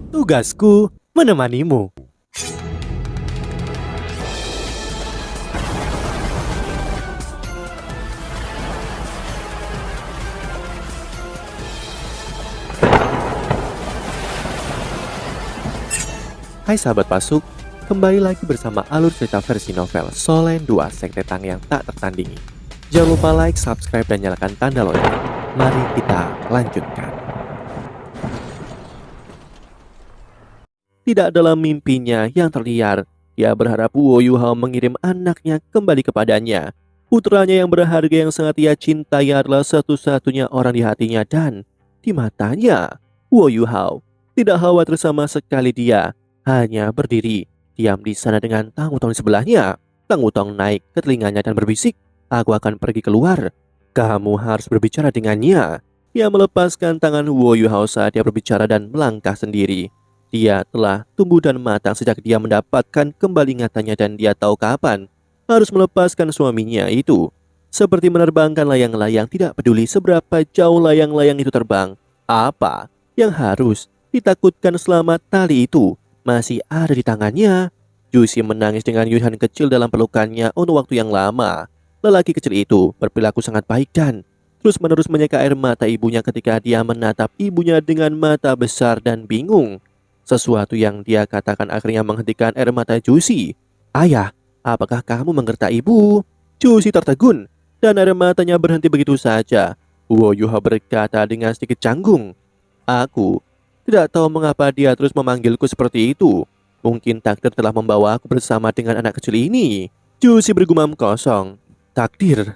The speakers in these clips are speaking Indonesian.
Tugasku menemanimu. Hai sahabat Pasuk, kembali lagi bersama alur cerita versi novel Solen 2 Sekte Tang yang tak tertandingi. Jangan lupa like, subscribe, dan nyalakan tanda lonceng. Mari kita lanjutkan. Tidak dalam mimpinya yang terliar, ia berharap Wo Yuhao mengirim anaknya kembali kepadanya. Putranya yang berharga yang sangat ia cintai adalah satu-satunya orang di hatinya dan di matanya. Wo Yuhao tidak khawatir sama sekali, dia hanya berdiri diam di sana dengan Tang Wutong di sebelahnya. Tang Wutong naik ke telinganya dan berbisik, "Aku akan pergi keluar. Kamu harus berbicara dengannya." Ia melepaskan tangan Wo Yuhao saat dia berbicara dan melangkah sendiri. Dia telah tumbuh dan matang sejak dia mendapatkan kembali ingatannya dan dia tahu kapan harus melepaskan suaminya itu. Seperti menerbangkan layang-layang, tidak peduli seberapa jauh layang-layang itu terbang. Apa yang harus ditakutkan selama tali itu masih ada di tangannya? Juicy menangis dengan Yunhan kecil dalam pelukannya untuk waktu yang lama. Lelaki kecil itu berperilaku sangat baik dan terus-menerus menyeka air mata ibunya ketika dia menatap ibunya dengan mata besar dan bingung. Sesuatu yang dia katakan akhirnya menghentikan air mata Juicy. "Ayah, apakah kamu menggertak ibu?" Juicy tertegun dan air matanya berhenti begitu saja. Wo Yuha berkata dengan sedikit canggung, "Aku tidak tahu mengapa dia terus memanggilku seperti itu. Mungkin takdir telah membawa aku bersama dengan anak kecil ini." Juicy bergumam kosong. "Takdir,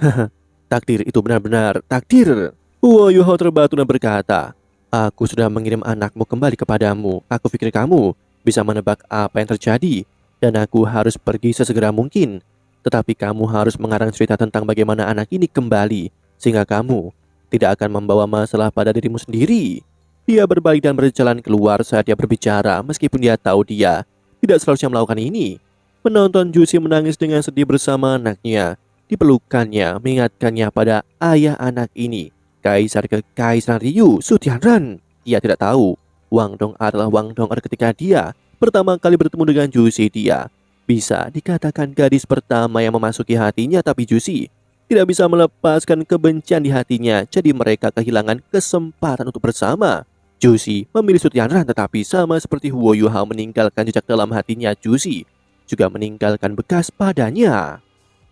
takdir itu benar-benar takdir." Wo Yuho terbatu dan berkata, "Aku sudah mengirim anakmu kembali kepadamu. Aku pikir kamu bisa menebak apa yang terjadi dan aku harus pergi sesegera mungkin. Tetapi kamu harus mengarang cerita tentang bagaimana anak ini kembali sehingga kamu tidak akan membawa masalah pada dirimu sendiri." Dia berbalik dan berjalan keluar saat dia berbicara, meskipun dia tahu dia tidak seharusnya melakukan ini. Menonton Juicy menangis dengan sedih bersama anaknya. Dipelukannya mengingatkannya pada ayah anak ini, Kaisar Kekaisaran Ryu, Su Tianran. Dia tidak tahu Wang Dong adalah Wang Dong ketika dia pertama kali bertemu dengan Juicy. Dia bisa dikatakan gadis pertama yang memasuki hatinya, tapi Juicy tidak bisa melepaskan kebencian di hatinya. Jadi mereka kehilangan kesempatan untuk bersama. Juicy memilih Su Tianran, tetapi sama seperti Wo Yuhao meninggalkan jejak dalam hatinya, Juicy juga meninggalkan bekas padanya.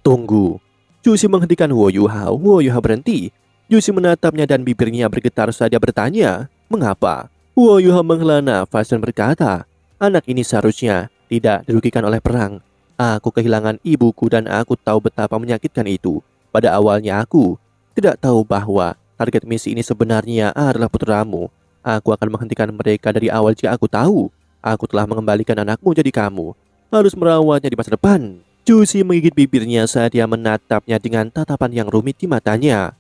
"Tunggu." Juicy menghentikan Wo Yuhao. Wo Yuhao berhenti. Juicy menatapnya dan bibirnya bergetar saat dia bertanya, "Mengapa?" Wo Yuhao menghela nafas dan berkata, "Anak ini seharusnya tidak dirugikan oleh perang. Aku kehilangan ibuku dan aku tahu betapa menyakitkan itu. Pada awalnya aku tidak tahu bahwa target misi ini sebenarnya adalah putramu. Aku akan menghentikan mereka dari awal jika aku tahu. Aku telah mengembalikan anakmu, jadi kamu harus merawatnya di masa depan." Juicy menggigit bibirnya saat dia menatapnya dengan tatapan yang rumit di matanya.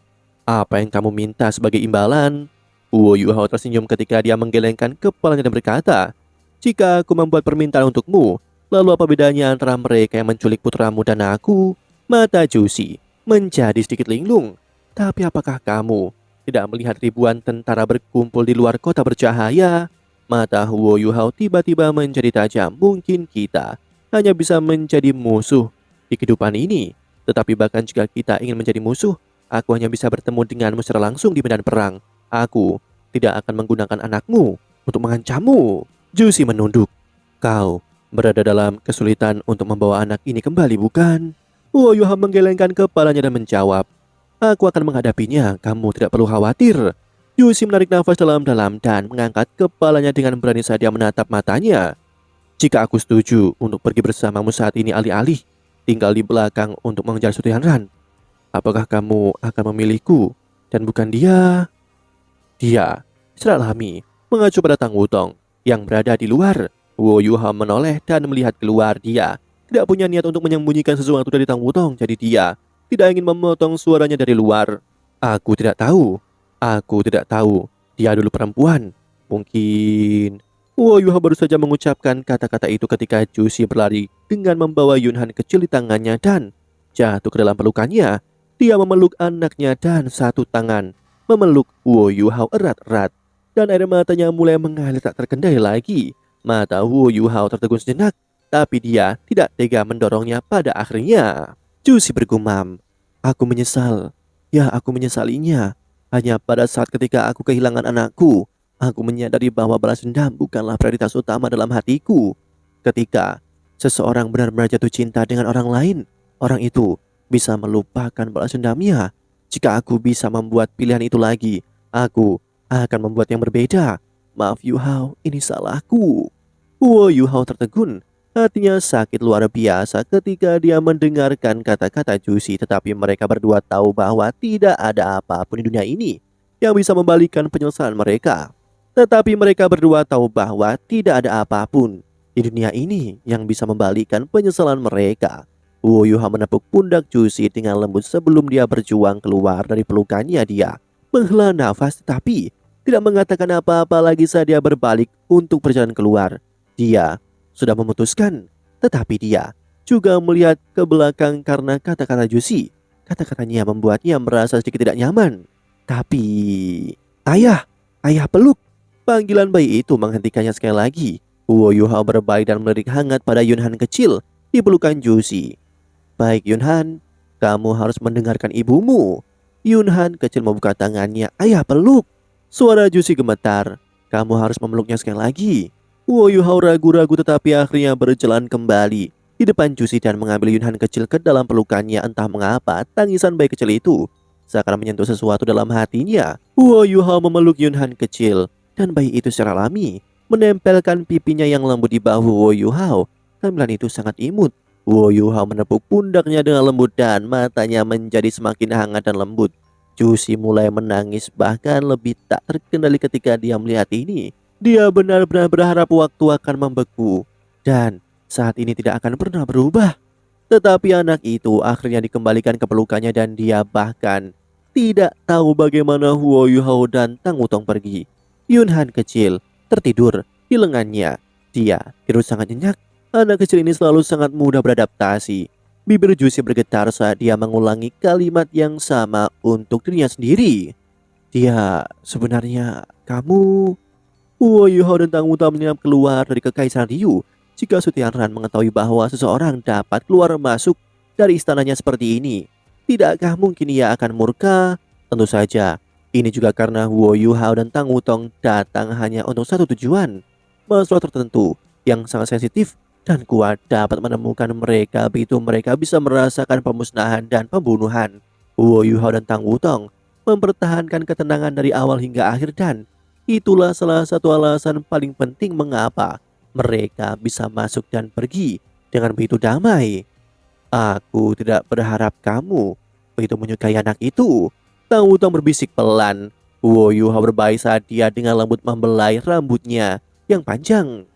"Apa yang kamu minta sebagai imbalan?" Wo Yuhao tersenyum ketika dia menggelengkan kepalanya dan berkata, "Jika aku membuat permintaan untukmu, lalu apa bedanya antara mereka yang menculik putramu dan aku?" Mata Juicy menjadi sedikit linglung. "Tapi apakah kamu tidak melihat ribuan tentara berkumpul di luar kota bercahaya?" Mata Wo Yuhao tiba-tiba menjadi tajam. "Mungkin kita hanya bisa menjadi musuh di kehidupan ini, tetapi bahkan jika kita ingin menjadi musuh, aku hanya bisa bertemu denganmu secara langsung di medan perang. Aku tidak akan menggunakan anakmu untuk mengancammu." Juicy menunduk. "Kau berada dalam kesulitan untuk membawa anak ini kembali, bukan?" Wo Yuhao menggelengkan kepalanya dan menjawab, "Aku akan menghadapinya, kamu tidak perlu khawatir." Juicy menarik nafas dalam-dalam dan mengangkat kepalanya dengan berani saat dia menatap matanya. "Jika aku setuju untuk pergi bersamamu saat ini, alih-alih tinggal di belakang untuk mengejar Su Tianran, apakah kamu akan memilihku dan bukan dia?" Dia secara alami mengacu pada Tang Wutong yang berada di luar. Wo Yuhao menoleh dan melihat keluar. Dia tidak punya niat untuk menyembunyikan sesuatu dari Tang Wutong, jadi dia tidak ingin memotong suaranya dari luar. "Aku tidak tahu. Aku tidak tahu. Dia dulu perempuan. Mungkin..." Wo Yuhao baru saja mengucapkan kata-kata itu ketika Juicy berlari dengan membawa Yunhan kecil di tangannya dan jatuh ke dalam pelukannya. Dia memeluk anaknya dan satu tangan memeluk Wo Yuhao erat-erat dan air matanya mulai mengalir tak terkendali lagi. Mata Wu Yuhao tertegun sejenak, tapi dia tidak tega mendorongnya pada akhirnya. Juicy bergumam, "Aku menyesal. Ya, aku menyesalinya. Hanya pada saat ketika aku kehilangan anakku, aku menyadari bahwa balas dendam bukanlah prioritas utama dalam hatiku. Ketika seseorang benar-benar jatuh cinta dengan orang lain, orang itu bisa melupakan balas dendamnya. Jika aku bisa membuat pilihan itu lagi, aku akan membuat yang berbeda. Maaf Yuhao, ini salahku." Yuhao tertegun. Hatinya sakit luar biasa ketika dia mendengarkan kata-kata Juicy, tetapi mereka berdua tahu bahwa tidak ada apapun di dunia ini yang bisa membalikan penyesalan mereka. Tetapi mereka berdua tahu bahwa tidak ada apapun di dunia ini yang bisa membalikan penyesalan mereka. Yuhao menepuk pundak Juicy dengan lembut sebelum dia berjuang keluar dari pelukannya. Dia menghela nafas tetapi tidak mengatakan apa-apa lagi saat dia berbalik untuk berjalan keluar. Dia sudah memutuskan, tetapi dia juga melihat ke belakang karena kata-kata Juicy. Kata-katanya membuatnya merasa sedikit tidak nyaman. Tapi, "Ayah, ayah peluk." Panggilan bayi itu menghentikannya sekali lagi. Yuhao berbalik dan melirik hangat pada Yunhan kecil di pelukan Juicy. "Baik Yunhan, kamu harus mendengarkan ibumu." Yunhan kecil membuka tangannya. "Ayah peluk." Suara Juicy gemetar. "Kamu harus memeluknya sekali lagi." Yuhao ragu-ragu tetapi akhirnya berjalan kembali di depan Juicy dan mengambil Yunhan kecil ke dalam pelukannya. Entah mengapa tangisan bayi kecil itu seakan menyentuh sesuatu dalam hatinya. Yuhao memeluk Yunhan kecil dan bayi itu secara alami menempelkan pipinya yang lembut di bahu Yuhao. Tampilan itu sangat imut. Yuhao menepuk pundaknya dengan lembut dan matanya menjadi semakin hangat dan lembut. Juicy mulai menangis bahkan lebih tak terkendali ketika dia melihat ini. Dia benar-benar berharap waktu akan membeku dan saat ini tidak akan pernah berubah. Tetapi anak itu akhirnya dikembalikan ke pelukannya dan dia bahkan tidak tahu bagaimana Yuhao dan Tang Wutong pergi. Yunhan kecil tertidur di lengannya. Dia tidur sangat nyenyak. Anak kecil ini selalu sangat mudah beradaptasi. Bibir Juicy bergetar saat dia mengulangi kalimat yang sama untuk dirinya sendiri. "Dia sebenarnya kamu..." Yuhao dan Tang Wuta menyelam keluar dari kekaisaran Ryu. Jika Su Tianran mengetahui bahwa seseorang dapat keluar masuk dari istananya seperti ini, tidakkah mungkin ia akan murka? Tentu saja, ini juga karena Yuhao dan Tang Wutong datang hanya untuk satu tujuan. Masalah tertentu yang sangat sensitif dan kuat dapat menemukan mereka begitu mereka bisa merasakan pemusnahan dan pembunuhan. Yuhao dan Tang Wutong mempertahankan ketenangan dari awal hingga akhir dan itulah salah satu alasan paling penting mengapa mereka bisa masuk dan pergi dengan begitu damai. "Aku tidak berharap kamu begitu menyukai anak itu." Tang Wutong berbisik pelan. Yuhao berbaik saat dia dengan lembut membelai rambutnya yang panjang.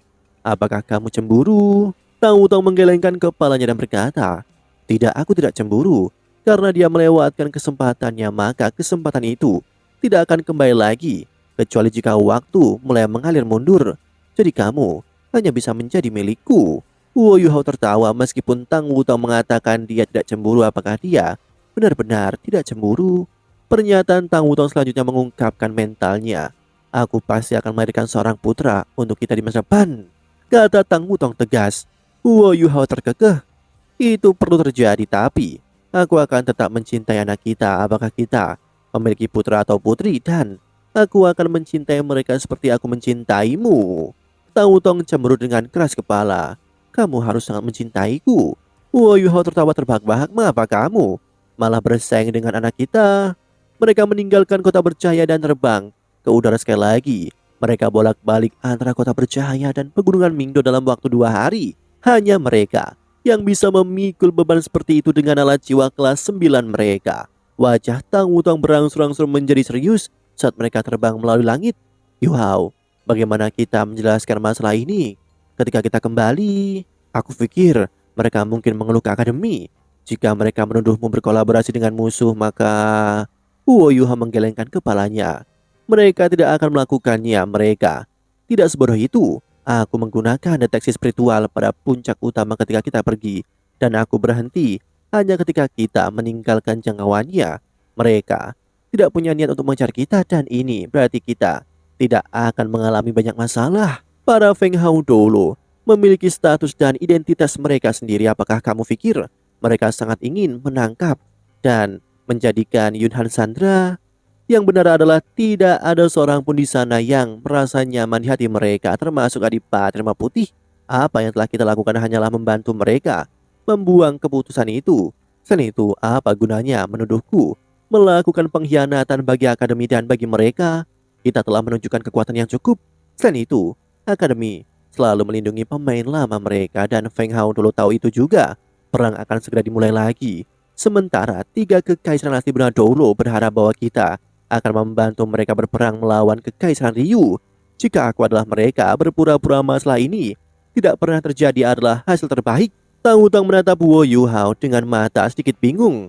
"Apakah kamu cemburu?" Tang Wutong menggelengkan kepalanya dan berkata, "Tidak, aku tidak cemburu. Karena dia melewatkan kesempatannya, maka kesempatan itu tidak akan kembali lagi. Kecuali jika waktu mulai mengalir mundur. Jadi kamu hanya bisa menjadi milikku." Yuhao tertawa meskipun Tang Wutong mengatakan dia tidak cemburu. Apakah dia benar-benar tidak cemburu? Pernyataan Tang Wutong selanjutnya mengungkapkan mentalnya. "Aku pasti akan melahirkan seorang putra untuk kita di masa depan," kata Tang Wutong tegas. Yuhao terkekeh. "Itu perlu terjadi, tapi aku akan tetap mencintai anak kita. Apakah kita memiliki putra atau putri, dan aku akan mencintai mereka seperti aku mencintaimu." Tang Wutong cemberut dengan keras kepala. "Kamu harus sangat mencintaiku." Yuhao tertawa terbahak-bahak. "Mengapa kamu malah bersaing dengan anak kita?" Mereka meninggalkan kota bercahaya dan terbang ke udara sekali lagi. Mereka bolak-balik antara kota bercahaya dan pegunungan Mingdo dalam waktu 2 hari. Hanya mereka yang bisa memikul beban seperti itu dengan alat jiwa kelas 9 mereka. Wajah Tang Wutong berangsur-angsur menjadi serius saat mereka terbang melalui langit. "Yuhao, bagaimana kita menjelaskan masalah ini ketika kita kembali? Aku pikir mereka mungkin mengeluh ke akademi. Jika mereka menuduhmu berkolaborasi dengan musuh, maka..." Yuhao menggelengkan kepalanya. "Mereka tidak akan melakukannya. Mereka tidak sebodoh itu. Aku menggunakan deteksi spiritual pada puncak utama ketika kita pergi, dan aku berhenti hanya ketika kita meninggalkan jangkauannya. Mereka tidak punya niat untuk mengejar kita, dan ini berarti kita tidak akan mengalami banyak masalah. Para Feng Hao dulu memiliki status dan identitas mereka sendiri. Apakah kamu pikir mereka sangat ingin menangkap dan menjadikan Yun Han Sandra? Yang benar adalah tidak ada seorang pun di sana yang merasa nyaman di hati mereka, termasuk Adipati Rema Putih. Apa yang telah kita lakukan hanyalah membantu mereka membuang keputusan itu. Selain itu, apa gunanya menuduhku melakukan pengkhianatan bagi akademi dan bagi mereka? Kita telah menunjukkan kekuatan yang cukup. Selain itu, akademi selalu melindungi pemain lama mereka dan Feng Hao dulu tahu itu juga. Perang akan segera dimulai lagi. Sementara tiga kekaisaran asli Bernadolo berharap bahwa kita akan membantu mereka berperang melawan kekaisaran Ryu. Jika aku adalah mereka, berpura-pura masalah ini tidak pernah terjadi adalah hasil terbaik. Tang Wutang menatap Wo Yuhao dengan mata sedikit bingung.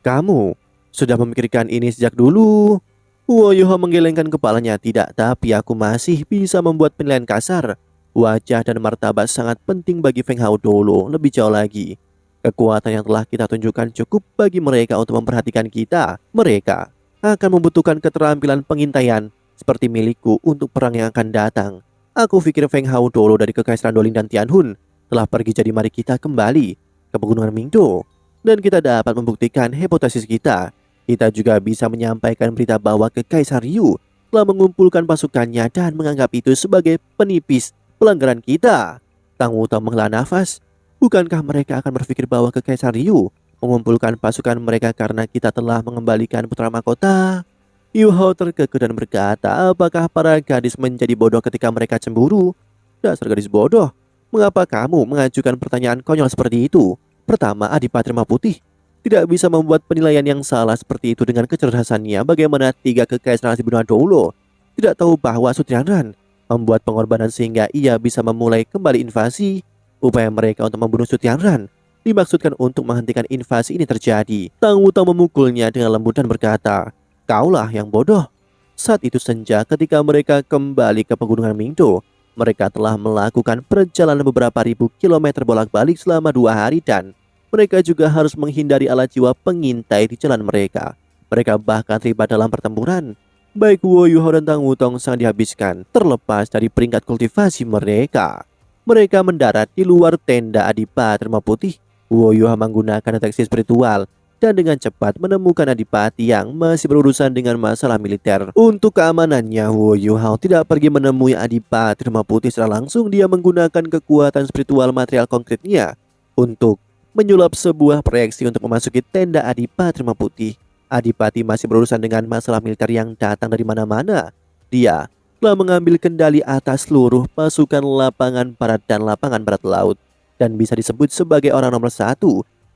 Kamu sudah memikirkan ini sejak dulu? Wo Yuhao menggelengkan kepalanya. Tidak, tapi aku masih bisa membuat penilaian kasar. Wajah dan martabat sangat penting bagi Feng Hao dulu. Lebih jauh lagi, kekuatan yang telah kita tunjukkan cukup bagi mereka untuk memperhatikan kita. Mereka akan membutuhkan keterampilan pengintaian seperti milikku untuk perang yang akan datang. Aku pikir Feng Hao dulu dari Kekaisaran Doling dan Tianhun telah pergi, jadi mari kita kembali ke Pegunungan Mingdo dan kita dapat membuktikan hipotesis kita. Kita juga bisa menyampaikan berita bahwa Kekaisaran Ryu telah mengumpulkan pasukannya dan menganggap itu sebagai penipis pelanggaran kita. Tang Wutang menghela nafas. Bukankah mereka akan berpikir bahwa Kekaisaran Ryu mengumpulkan pasukan mereka karena kita telah mengembalikan putra mahkota? Yu Hao terkekeh dan berkata, apakah para gadis menjadi bodoh ketika mereka cemburu? Dasar gadis bodoh. Mengapa kamu mengajukan pertanyaan konyol seperti itu? Pertama, Adipati Rema Putih tidak bisa membuat penilaian yang salah seperti itu dengan kecerdasannya. Bagaimana tiga kekaisaran asli Bernadolo tidak tahu bahwa Sutrianran membuat pengorbanan sehingga ia bisa memulai kembali invasi? Upaya mereka untuk membunuh Sutrianran dimaksudkan untuk menghentikan invasi ini terjadi. Tang Wutang memukulnya dengan lembut dan berkata, kaulah yang bodoh. Saat itu senja ketika mereka kembali ke Pegunungan Mingdo, mereka telah melakukan perjalanan beberapa ribu kilometer bolak-balik selama 2 hari dan mereka juga harus menghindari alat jiwa pengintai di jalan mereka. Mereka bahkan terlibat dalam pertempuran. Baik Wo Yuhao dan Tang Wutong sangat dihabiskan terlepas dari peringkat kultivasi mereka. Mereka mendarat di luar tenda Adipati Rema Putih. Wo Yuhao menggunakan deteksi spiritual dan dengan cepat menemukan adipati yang masih berurusan dengan masalah militer. Untuk keamanannya, Wo Yuhao tidak pergi menemui Adipati Rema Putih secara langsung. Dia menggunakan kekuatan spiritual material konkretnya untuk menyulap sebuah proyeksi untuk memasuki tenda Adipati Rema Putih. Adipati masih berurusan dengan masalah militer yang datang dari mana-mana. Dia telah mengambil kendali atas seluruh pasukan lapangan barat dan lapangan barat laut dan bisa disebut sebagai orang nomor 1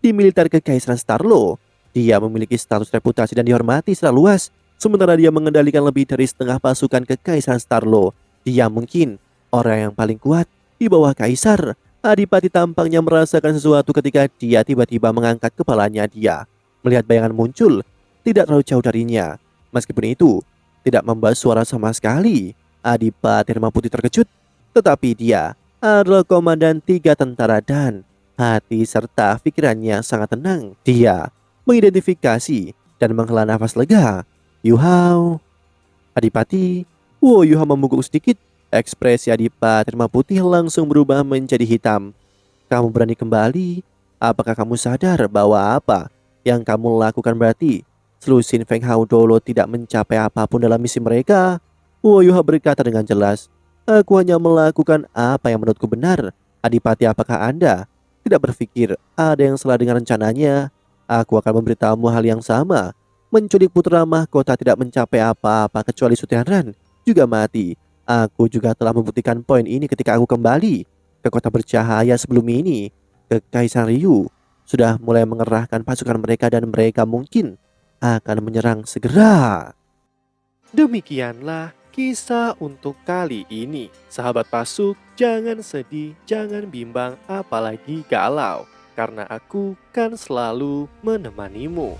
di militer Kekaisaran Starlo. Dia memiliki status reputasi dan dihormati secara luas. Sementara dia mengendalikan lebih dari setengah pasukan Kekaisaran Starlo. Dia mungkin orang yang paling kuat di bawah Kaisar. Adipati tampaknya merasakan sesuatu ketika dia tiba-tiba mengangkat kepalanya. Dia melihat bayangan muncul tidak terlalu jauh darinya. Meskipun itu tidak membawa suara sama sekali. Adipati Rema Putih terkejut, tetapi dia adalah komandan 3 tentara dan hati serta pikirannya sangat tenang. Dia mengidentifikasi dan menghela nafas lega. Yuhao, Adipati. Wo Yuhao membungkuk sedikit. Ekspresi Adipati Rema Putih langsung berubah menjadi hitam. Kamu berani kembali? Apakah kamu sadar bahwa apa yang kamu lakukan berarti Selusin Feng Hao dulu tidak mencapai apapun dalam misi mereka? Wo Yuhao berkata dengan jelas, aku hanya melakukan apa yang menurutku benar. Adipati, apakah Anda tidak berpikir ada yang salah dengan rencananya? Aku akan memberitahumu hal yang sama. Menculik putra mahkota tidak mencapai apa-apa kecuali Sutrianran juga mati. Aku juga telah membuktikan poin ini ketika aku kembali ke kota bercahaya sebelum ini. Kekaisaran Ryu sudah mulai mengerahkan pasukan mereka dan mereka mungkin akan menyerang segera. Demikianlah kisah untuk kali ini. Sahabat Pasuk, jangan sedih, jangan bimbang, apalagi galau, karena aku kan selalu menemanimu.